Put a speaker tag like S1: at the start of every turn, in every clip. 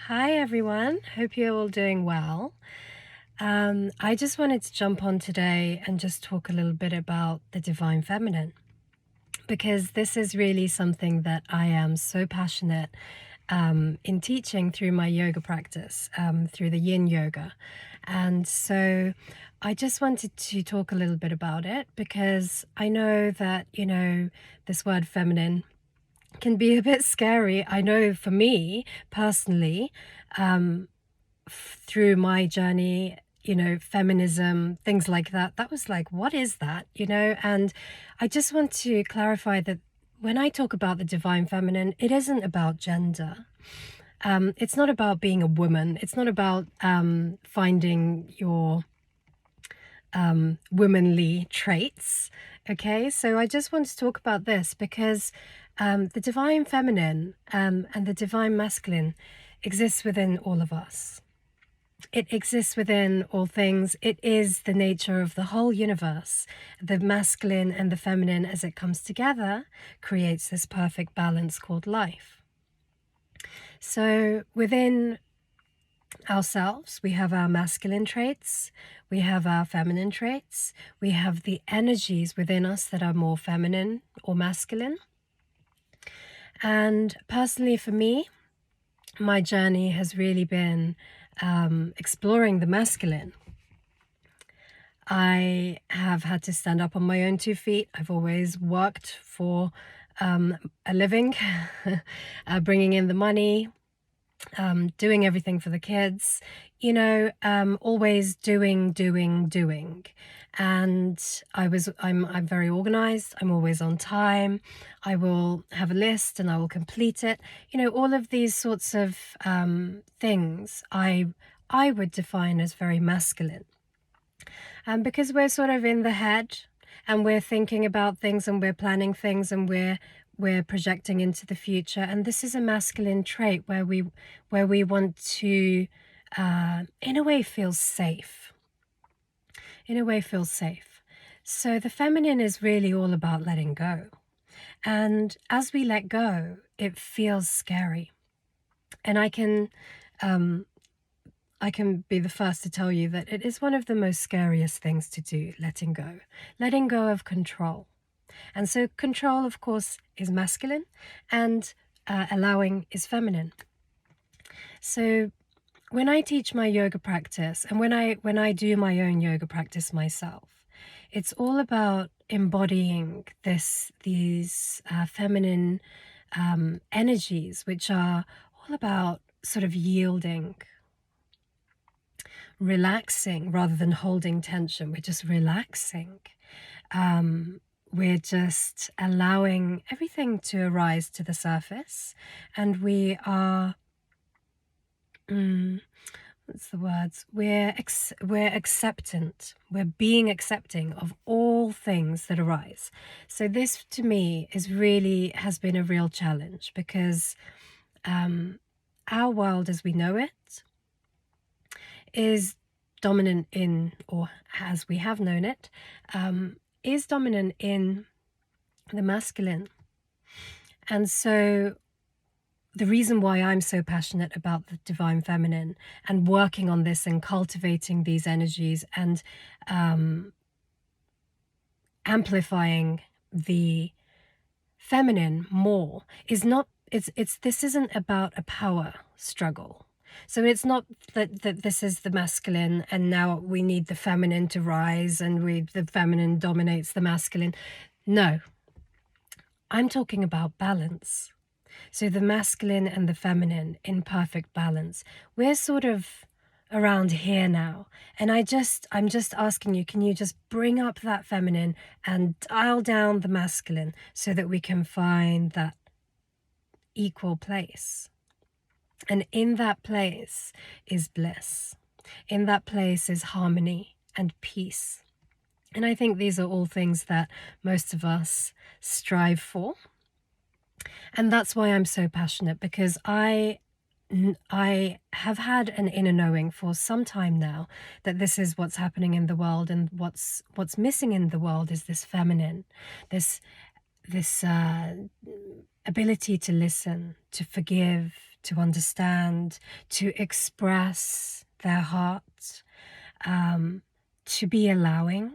S1: Hi everyone, hope you're all doing well. I just wanted to jump on today and just talk a little bit about the Divine Feminine, because this is really something that I am so passionate in teaching through my yoga practice, through the Yin Yoga. And so I just wanted to talk a little bit about it because I know that, this word feminine can be a bit scary. I know for me personally, through my journey, feminism, things like that, that was like, what is that? And I just want to clarify that when I talk about the divine feminine, it isn't about gender. It's not about being a woman. It's not about finding your womanly traits. Okay, so I just want to talk about this because the divine feminine and the divine masculine exists within all of us. It exists within all things. It is the nature of the whole universe. The masculine and the feminine, as it comes together, creates this perfect balance called life. So within ourselves, we have our masculine traits, we have our feminine traits, we have the energies within us that are more feminine or masculine. And personally for me, my journey has really been exploring the masculine. I have had to stand up on my own 2 feet. I've always worked for a living, bringing in the money, doing everything for the kids, always doing. And I'm very organized. I'm always on time. I will have a list and I will complete it. All of these sorts of things I would define as very masculine. Because we're sort of in the head and we're thinking about things and we're planning things and we're projecting into the future. And this is a masculine trait where we want to, in a way, feel safe. So the feminine is really all about letting go. And as we let go, it feels scary. And I can be the first to tell you that it is one of the most scariest things to do, letting go of control. And so control, of course, is masculine and allowing is feminine. So when I teach my yoga practice and when I do my own yoga practice myself, it's all about embodying these feminine energies, which are all about sort of yielding, relaxing rather than holding tension. We're just relaxing. We're just allowing everything to arise to the surface, and we are, what's the words? We're acceptant. We're being accepting of all things that arise. So this, to me, has been a real challenge because our world as we know it is dominant in, or as we have known it, is dominant in the masculine. And so the reason why I'm so passionate about the divine feminine and working on this and cultivating these energies and amplifying the feminine more is not, this isn't about a power struggle. So it's not that this is the masculine and now we need the feminine to rise and the feminine dominates the masculine. No, I'm talking about balance. So the masculine and the feminine in perfect balance. We're sort of around here now. And I'm just asking you, can you just bring up that feminine and dial down the masculine so that we can find that equal place? And in that place is bliss. In that place is harmony and peace. And I think these are all things that most of us strive for. And that's why I'm so passionate, because I have had an inner knowing for some time now that this is what's happening in the world, and what's missing in the world is this feminine, this ability to listen, to forgive, to understand, to express their heart, to be allowing,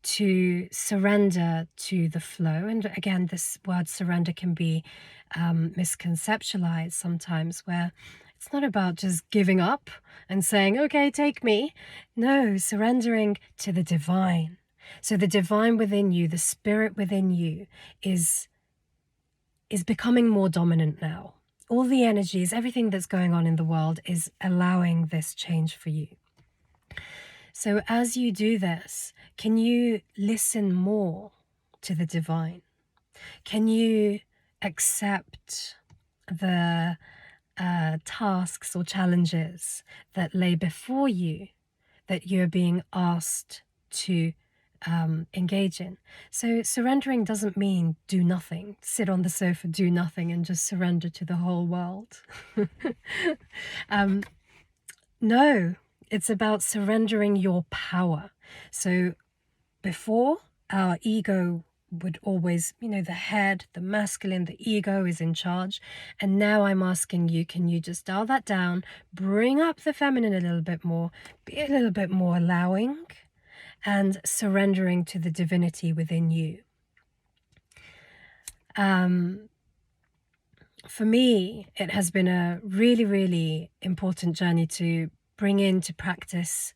S1: to surrender to the flow. And again, this word surrender can be misconceptualized sometimes, where it's not about just giving up and saying, okay, take me. No, surrendering to the divine. So the divine within you, the spirit within you is becoming more dominant now. All the energies, everything that's going on in the world is allowing this change for you. So as you do this, can you listen more to the divine? Can you accept the tasks or challenges that lay before you that you're being asked to engage in? So surrendering doesn't mean do nothing, sit on the sofa, do nothing, and just surrender to the whole world. No, it's about surrendering your power. So before, our ego would always, the head, the masculine, the ego is in charge. And now I'm asking you, can you just dial that down, bring up the feminine a little bit more, be a little bit more allowing and surrendering to the divinity within you? For me, it has been a really, really important journey to bring into practice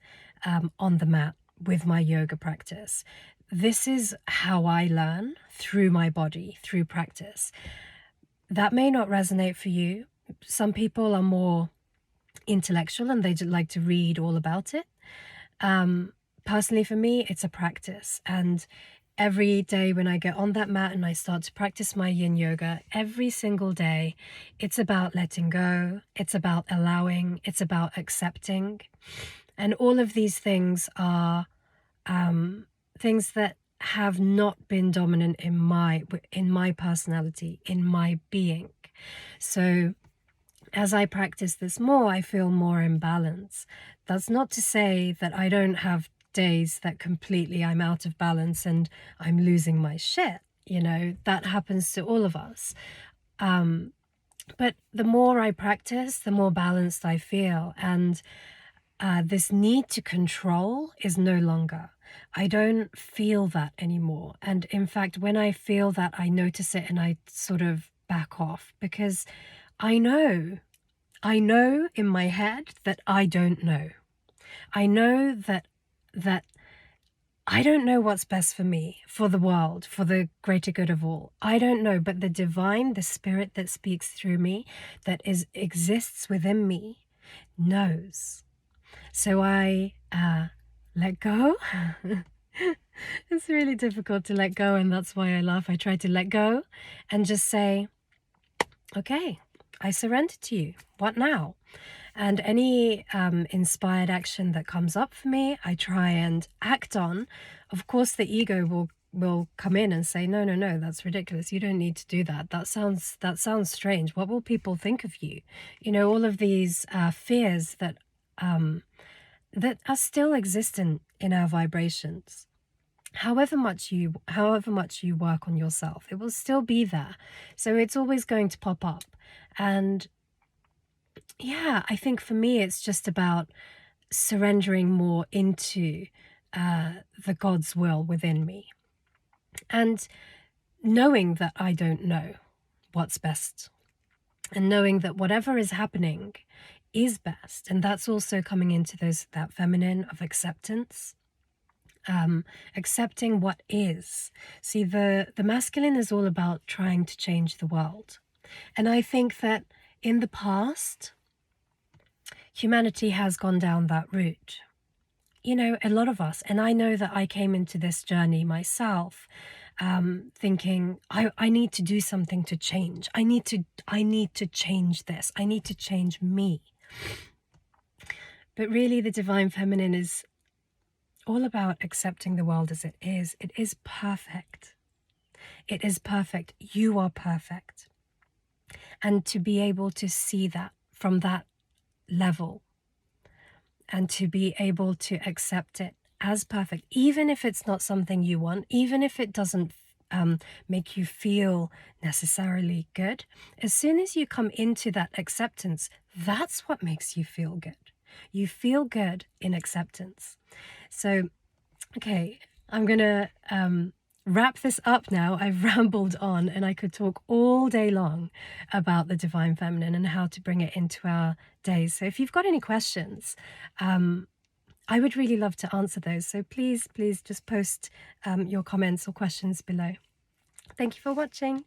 S1: on the mat with my yoga practice. This is how I learn, through my body, through practice. That may not resonate for you. Some people are more intellectual and they just like to read all about it. Personally, for me, it's a practice. And every day when I get on that mat and I start to practice my yin yoga, every single day, it's about letting go, it's about allowing, it's about accepting. And all of these things are things that have not been dominant in my personality, in my being. So as I practice this more, I feel more in balance. That's not to say that I don't have days that completely I'm out of balance and I'm losing my shit. That happens to all of us. But the more I practice, the more balanced I feel. And this need to control is no longer. I don't feel that anymore. And in fact, when I feel that, I notice it and I sort of back off, because I know in my head that I don't know. I know that I don't know what's best for me, for the world, for the greater good of all. I don't know, but the divine, the spirit that speaks through me, that exists within me, knows. So I let go. It's really difficult to let go, and that's why I laugh. I try to let go and just say, okay, I surrender to you. What now? And any inspired action that comes up for me, I try and act on. Of course, the ego will come in and say, no, that's ridiculous. You don't need to do that. That sounds strange. What will people think of you? All of these fears that are still existent in our vibrations. However much you work on yourself, it will still be there. So it's always going to pop up. And yeah, I think for me, it's just about surrendering more into the God's will within me. And knowing that I don't know what's best. And knowing that whatever is happening is best. And that's also coming into that feminine of acceptance. Accepting what is. See, the masculine is all about trying to change the world. And I think that in the past, humanity has gone down that route. A lot of us, and I know that I came into this journey myself, thinking, I need to do something to change. I need to change this. I need to change me. But really, the divine feminine is all about accepting the world as it is. It is perfect. It is perfect. You are perfect. And to be able to see that from that level and to be able to accept it as perfect, even if it's not something you want, even if it doesn't make you feel necessarily good. As soon as you come into that acceptance, that's what makes you feel good. You feel good in acceptance. So, okay, I'm gonna wrap this up now. I've rambled on and I could talk all day long about the Divine Feminine and how to bring it into our days. So if you've got any questions, I would really love to answer those. So please just post your comments or questions below. Thank you for watching.